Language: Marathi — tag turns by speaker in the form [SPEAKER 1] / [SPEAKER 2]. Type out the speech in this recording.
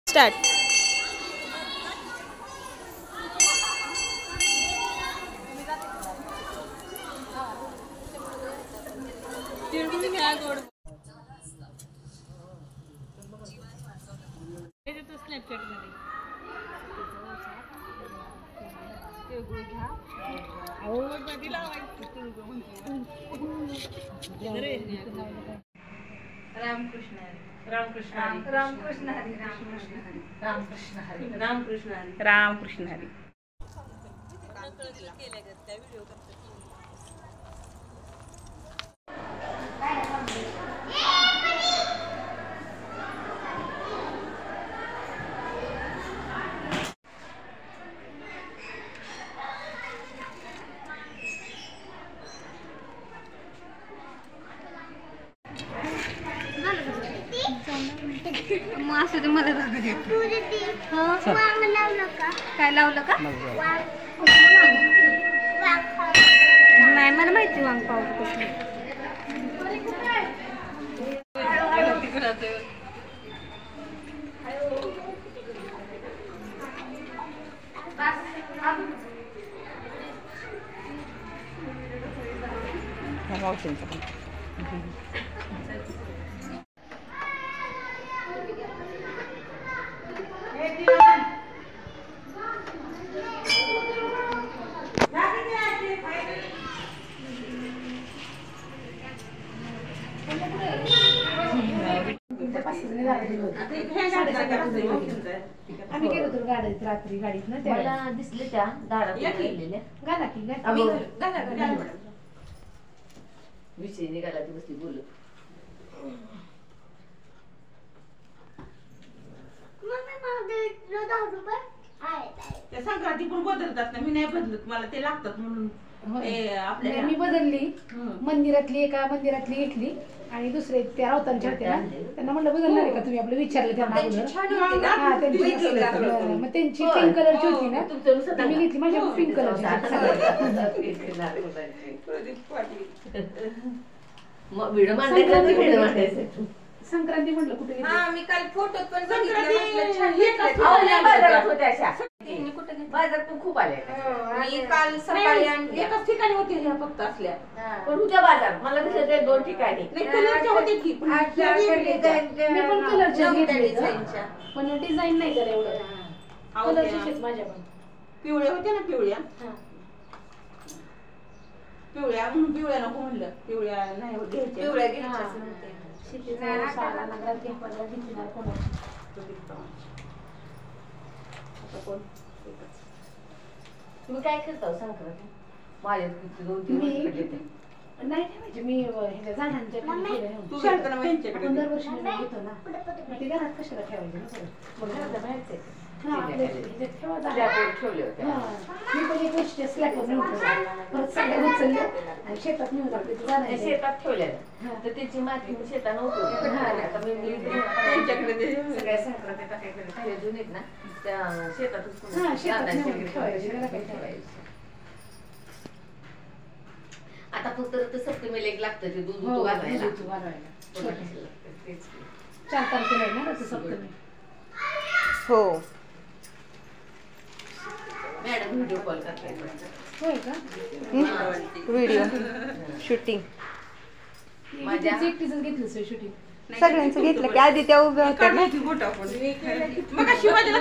[SPEAKER 1] स्टार्ट.
[SPEAKER 2] रामकृष्ण रामकृष्ण रामकृष्ण हरी रामकृष्ण हरी रामकृष्ण हरी रामकृष्ण हरी रामकृष्ण हरी.
[SPEAKER 3] असं ते मला काय लावलं का नाही मला माहिती वांग पाव कसं.
[SPEAKER 4] आम्ही गेलो होतो गाडीत रात्री गाडीत ना
[SPEAKER 2] मला दिसले त्या दारात गेलेल्या
[SPEAKER 4] गाला की
[SPEAKER 2] विषय निघाला ती बसली बोलत.
[SPEAKER 5] संक्रांती पण बदलतात ना. मी नाही बदलत मला ते लागतात म्हणून आपल्या
[SPEAKER 4] मी बदलली. मंदिरातली एका मंदिरातली घेतली आणि दुसरे त्या रावतांच्या होत्या त्यांना म्हणलं बदलणार आहे का तुम्ही. आपलं विचारलं त्यांना मग त्यांची पिंक कलरची होती ना मी घेतली. माझ्या पिंक कलरची संक्रांती म्हटलं कुठे
[SPEAKER 3] मी काल फोटोत पण
[SPEAKER 2] बाजारात पण खूप आले.
[SPEAKER 3] मी काल सकाळी
[SPEAKER 5] एकाच ठिकाणी होते ह्या फक्त असल्या.
[SPEAKER 2] पण उद्या बाजार मला दिसत 2 ठिकाणी.
[SPEAKER 5] कलरच्या होते की
[SPEAKER 4] मी पण कलरच्या घेतल्या पण डिझाईन नाही तर एवढं कलरचे माझ्या पण
[SPEAKER 5] पिवळ्या होत्या ना. पिवळ्या पिवळ्या म्हणून पिवळ्या नको म्हणलं. पिवळ्या नाही घ्यायच्या.
[SPEAKER 3] पिवळ्या घ्यायच्या
[SPEAKER 2] तुम्ही काय करता संक्रांती. माझ्या 2-3
[SPEAKER 4] नाही ठेवायचे मी ह्याच्या झाडांच्या
[SPEAKER 5] तू घालताना ह्यांच्याकडे
[SPEAKER 4] आपण दरवर्षी घेतो ना ते घरात कशाला ठेवायचे
[SPEAKER 2] ठेवले होते.
[SPEAKER 4] मी पण एक वर्ष स्लॅबवर नेऊन परत सगळ्या उचलले आणि शेतात नेऊन जाते.
[SPEAKER 2] शेतात ठेवल्या तर त्याची माती शेतात नव्हती. सगळ्या संक्रांती टाकायकडे जुन आहेत ना त्या शेतातच ठेवायचे. आता फक्त सप्तमीला एक लागतं ते दूध घालायला.
[SPEAKER 4] 4 तारखेला आहे ना सप्तमी.
[SPEAKER 1] हो
[SPEAKER 2] मॅडम व्हिडिओ कॉल करताय.
[SPEAKER 4] होय का
[SPEAKER 1] व्हिडिओ शूटिंग
[SPEAKER 2] माझ्या
[SPEAKER 4] एकटीच घेतलं शूटिंग
[SPEAKER 1] सगळ्यांचं घेतलं की आधी त्या उभ्या होत्या ना.
[SPEAKER 5] मग शिवाजी